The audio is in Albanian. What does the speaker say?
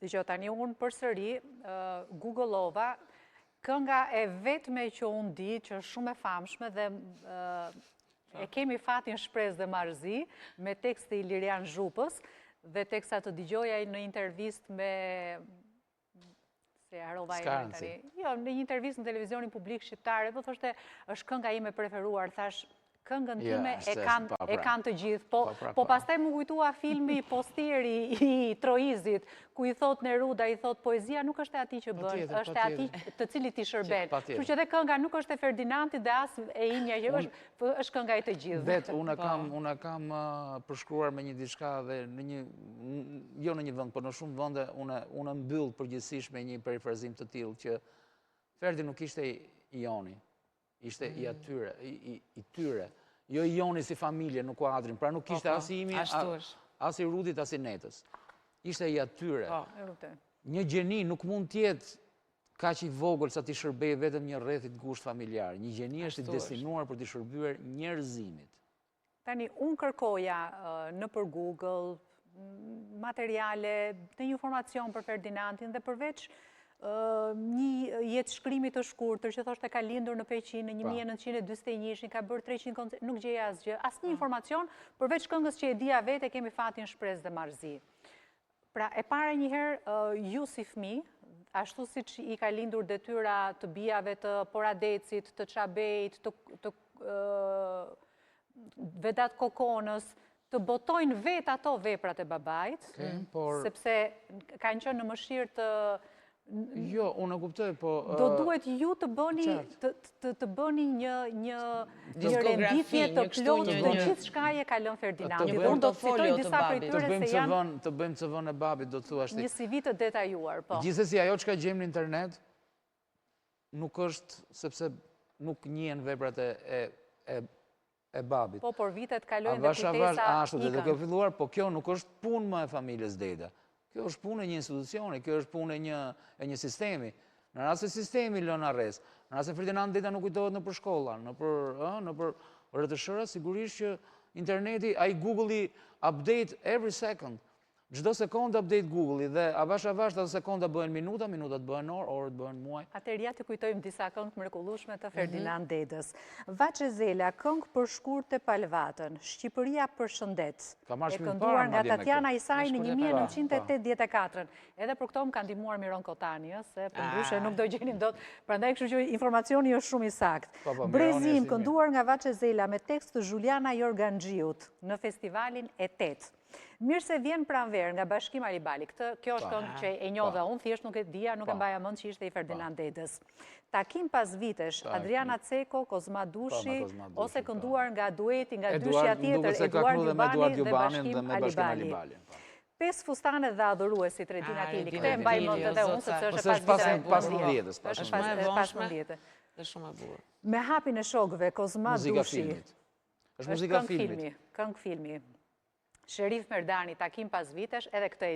Dgjoj tani unë përsëri Google-ova kënga e vetme që unë di që është shumë e famshme dhe e kemi fatin Shpresë dhe Marzi me tekste Ilirian Zhupës dhe teksta të dëgjoja në intervistë me jo, në një intervistë në televizionin publik shqiptare, do thoshte, është kënga ime preferuar, thash, këngën time e kanë të gjithë, po pastaj më kujtua filmi Postieri i Troizit, ku i thot Neruda, i thot poezia nuk është e ati që bën, është e ati të cilit i shërben. Kështu që dhe kënga nuk është e Ferdinandit dhe as e imja që është kënga e të gjithë. Vetë, unë kam përshkruar me një diçka dhe jo në një vend, por në shumë vende, unë mbyll përgjithsisht me një perifrazim të tillë që Ferdi nuk ishte i Joni. Ishte i atyre, i tyre. Jo i Joni si familje në kuadrin, pra nuk ishte as i imi, as i Rudit, as i Netës. Ishte i atyre. Një gjeni nuk mund tjetë kaq i vogël sa t'i shërbej vetëm një rrethit gusht familjar. Një gjeni është i destinuar për t'i shërbyer njerëzimit. Tani, unë kërkoja në për Google materiale, në informacion për Ferdinandin dhe përveç një jetë shkrimi të shkurtër që thoshte ka lindur në Peqin në 1941, ka bërë 300 koncert, nuk gjeja asgjë, asnjë informacion, përveç këngës që e dija vetë, kemi fatin Shpresë dhe Marzi. Pra, e para njëherë, ju si fëmijë, ashtu si që i ka lindur detyra të bijave të Poradecit, të Çabejt, të Vedat Kokonës, të botojnë vetë ato veprat e babait, sepse kanë qenë në mëshirë të Jo, unë e kuptoj, po... Do duhet ju të bëni një renditje të plotë të gjithë shkaje ka lënë Ferdinandi. Unë do të citoj disa prej tyre se janë... Të bëjmë CV-n e babit, do të thuash ti. Një CV të detajuar, po. Gjithsesi, ajo që ka gjemë në internet, nuk është, sepse nuk njihen veprat e babit. Po, por vitet kalojnë dhe kujtesa ashtu, dhe duke filluar, po kjo nuk është punë më e familjes Deda. Kjo është punë e një institucioni, kjo është punë e një sistemi. Në rrasë se sistemi lënë arrest, në rrasë se Ferdinand Deda nuk kujtohet në për shkolla, në për rrëtëshëra, sigurisht që interneti, a i Google-i update every second. Gjdo sekundë update Google-i dhe avash të sekunda bëhen minuta, minutat bëhen orë, orët bëhen muaj. Atëherë ja të kujtojmë disa këngë mrekullueshme të Ferdinand Dedës. Vaçe Zela, këngë për shkurt të Palvatën, Shqipëria për shëndet, e kënduar nga Tatjana Isaj në 1984. Edhe për këto më ka ndihmuar Miron Kotani, se për ndryshe nuk do gjenim dot, prandaj kështu që informacioni është shumë i saktë. Brezim, kënduar nga Vaçe Zela me tekst të Juliana Jorganxhiut në festivalin e 8. Mirë se vjen pranverë nga Bashkim Alibali. Kjo është këngë që e njohë unë, thjesht nuk e dija, nuk e mbaja mend që ishte i Ferdinand Dedës. Takim pas vitesh, Adriana Ceko, Kozma Dushi, ose kënduar nga dueti nga dyshja tjetër, Eduard Jubani dhe Bashkim Alibali. 5 fustane dhe adhuruesit Redina Tili. Këtë e mbaj mend edhe unë, sepse është pas 15. Është shumë e bukur. Me hapin e shokëve, Kozma Dushi. Është muzika filmit. Këngë filmi. Sherif Merdani, Takim pas vitesh, edhe këtë